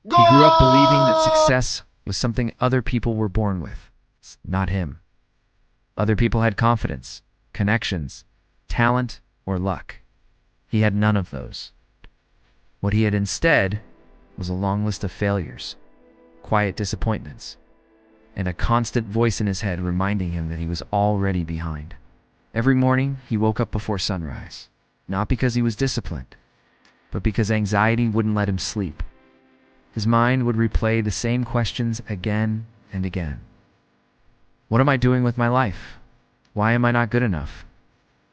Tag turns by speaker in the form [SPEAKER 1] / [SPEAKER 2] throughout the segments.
[SPEAKER 1] He grew up believing that success was something other people were born with, not him. Other people had confidence, connections, talent, or luck. He had none of those. What he had instead was a long list of failures, quiet disappointments, and a constant voice in his head reminding him that he was already behind. Every morning, he woke up before sunrise, not because he was disciplined, but because anxiety wouldn't let him sleep. His mind would replay the same questions again and again. What am I doing with my life? Why am I not good enough?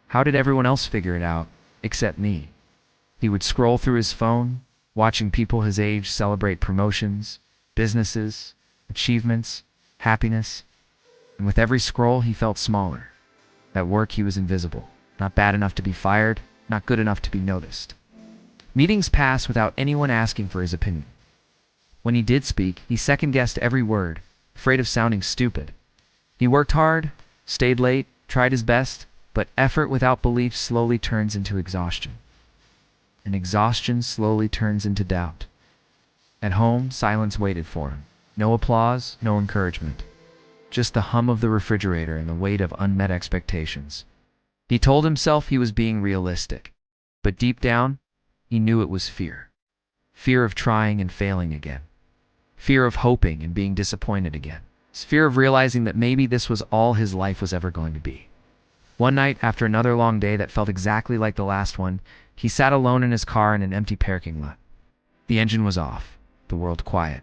[SPEAKER 1] How did everyone else figure it out, except me? He would scroll through his phone, watching people his age celebrate promotions, businesses, achievements, happiness. And with every scroll, he felt smaller. At work, he was invisible, not bad enough to be fired, not good enough to be noticed. Meetings passed without anyone asking for his opinion. When he did speak, he second-guessed every word, afraid of sounding stupid. He worked hard, stayed late, tried his best, but effort without belief slowly turns into exhaustion. And exhaustion slowly turns into doubt. At home, silence waited for him. No applause, no encouragement. Just the hum of the refrigerator and the weight of unmet expectations. He told himself he was being realistic, but deep down, he knew it was fear. Fear of trying and failing again. Fear of hoping and being disappointed again. Fear of realizing that maybe this was all his life was ever going to be. One night, after another long day that felt exactly like the last one, he sat alone in his car in an empty parking lot. The engine was off, the world quiet.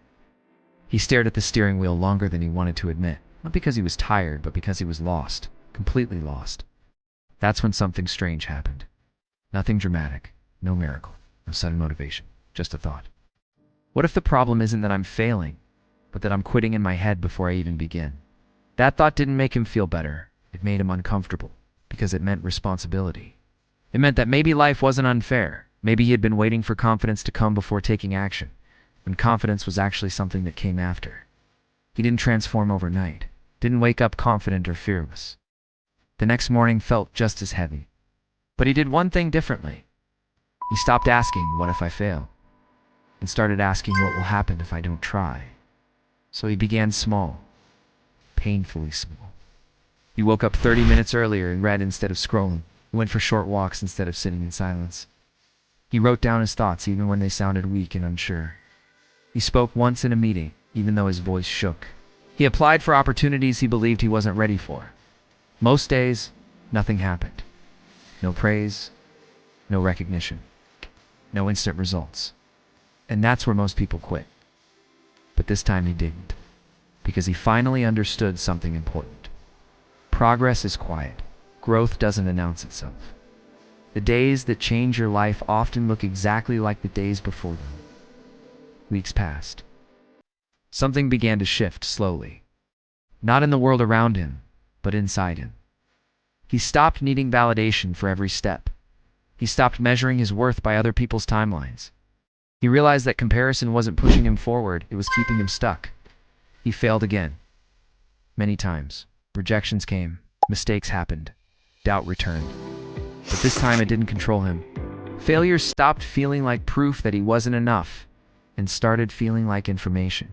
[SPEAKER 1] He stared at the steering wheel longer than he wanted to admit, not because he was tired, but because he was lost, completely lost. That's when something strange happened. Nothing dramatic, no miracle, no sudden motivation, just a thought. What if the problem isn't that I'm failing, but that I'm quitting in my head before I even begin? That thought didn't make him feel better. It made him uncomfortable, because it meant responsibility. It meant that maybe life wasn't unfair. Maybe he had been waiting for confidence to come before taking action, when confidence was actually something that came after. He didn't transform overnight, didn't wake up confident or fearless. The next morning felt just as heavy. But he did one thing differently. He stopped asking, "What if I fail?" and started asking, "What will happen if I don't try?" So he began small, painfully small. He woke up 30 minutes earlier and read instead of scrolling. He went for short walks instead of sitting in silence. He wrote down his thoughts even when they sounded weak and unsure. He spoke once in a meeting, even though his voice shook. He applied for opportunities he believed he wasn't ready for. Most days, nothing happened. No praise, no recognition, no instant results. And that's where most people quit. But this time he didn't, because he finally understood something important. Progress is quiet. Growth doesn't announce itself. The days that change your life often look exactly like the days before them. Weeks passed. Something began to shift slowly. Not in the world around him, but inside him. He stopped needing validation for every step. He stopped measuring his worth by other people's timelines. He realized that comparison wasn't pushing him forward, it was keeping him stuck. He failed again. Many times. Rejections came, mistakes happened, doubt returned. But this time it didn't control him. Failure stopped feeling like proof that he wasn't enough and started feeling like information.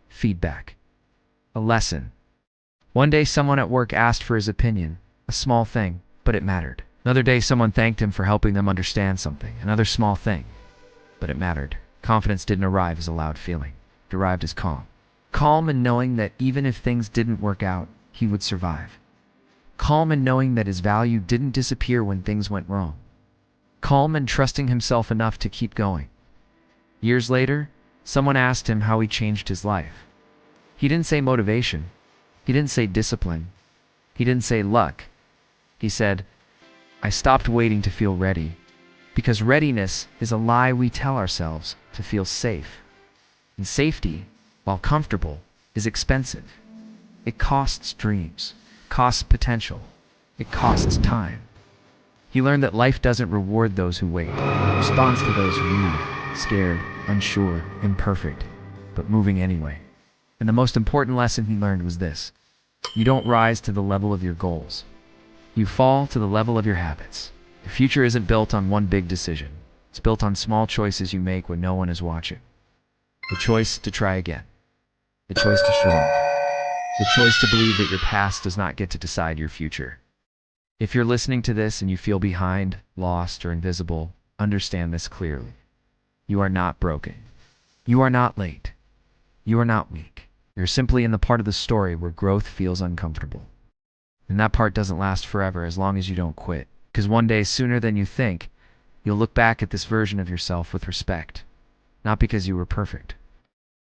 [SPEAKER 1] Feedback. A lesson. One day someone at work asked for his opinion, a small thing, but it mattered. Another day someone thanked him for helping them understand something, another small thing, but it mattered. Confidence didn't arrive as a loud feeling. It arrived as calm. Calm in knowing that even if things didn't work out, he would survive. Calm in knowing that his value didn't disappear when things went wrong. Calm in trusting himself enough to keep going. Years later, someone asked him how he changed his life. He didn't say motivation. He didn't say discipline. He didn't say luck. He said, "I stopped waiting to feel ready." Because readiness is a lie we tell ourselves to feel safe. And safety, while comfortable, is expensive. It costs dreams, costs potential, it costs time. He learned that life doesn't reward those who wait. It responds to those who move, scared, unsure, imperfect, but moving anyway. And the most important lesson he learned was this: you don't rise to the level of your goals. You fall to the level of your habits. The future isn't built on one big decision. It's built on small choices you make when no one is watching. The choice to try again. The choice to show up. The choice to believe that your past does not get to decide your future. If you're listening to this and you feel behind, lost, or invisible, understand this clearly. You are not broken. You are not late. You are not weak. You're simply in the part of the story where growth feels uncomfortable. And that part doesn't last forever as long as you don't quit. Because one day, sooner than you think, you'll look back at this version of yourself with respect. Not because you were perfect,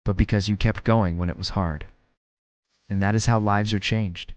[SPEAKER 1] but because you kept going when it was hard. And that is how lives are changed.